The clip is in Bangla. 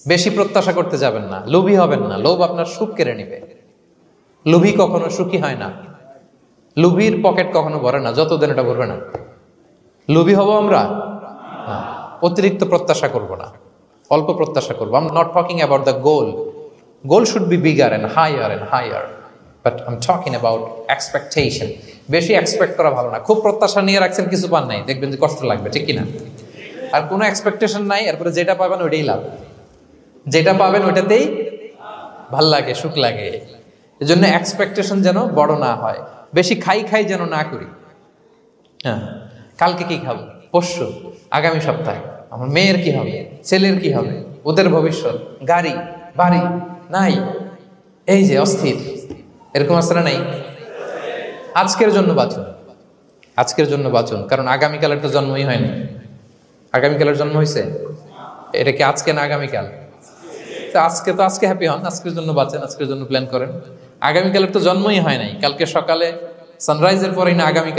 বেশি প্রত্যাশা করতে যাবেন না, লোভী হবেন না। লোভ আপনার সুখ কেড়ে নিবে। লোভী কখনো সুখী হয় না। লোভীর পকেট কখনো ভরে না, যতদিন এটা ভরবে না। লোভী হব আমরা না, অতিরিক্ত প্রত্যাশা করব না, অল্প প্রত্যাশা করবো। I am not talking about the goal. Goal should be bigger and higher, but I am talking about expectation. বেশি এক্সপেক্ট করা ভালো না। খুব প্রত্যাশা নিয়ে রাখছেন, কিছু পান নাই, দেখবেন যে কষ্ট লাগবে, ঠিক কিনা? আর কোনো এক্সপেকটেশন নাই, এরপরে যেটা পাবেন ওইটাই লাভ। যেটা পাবেন ওইটাতেই ভাল লাগে, সুখ লাগে। এজন্য এক্সপেকটেশন যেন বড় না হয়, বেশি খাই যেন না করি। হ্যাঁ, কালকে কি খাবো, পরশু, আগামী সপ্তাহে আমার মেয়ের কি হবে, ছেলের কি হবে, ওদের ভবিষ্যৎ, গাড়ি বাড়ি নাই, এই যে অস্থির, এরকম আসলে নাই। আজকের জন্য বাঁচুন, আজকের জন্য বাঁচুন, কারণ আগামীকালের তো জন্মই হয়নি। আগামীকালের জন্ম হয়েছে, এটা কি আজকে না আগামীকাল? আজকে হ্যাপি হন, আজকের জন্য বাঁচেন, আজকের জন্য প্ল্যান করেন। আগামীকালের তো জন্মই হয় নাই। কালকে সকালে সানরাইজের পরেই না আগামী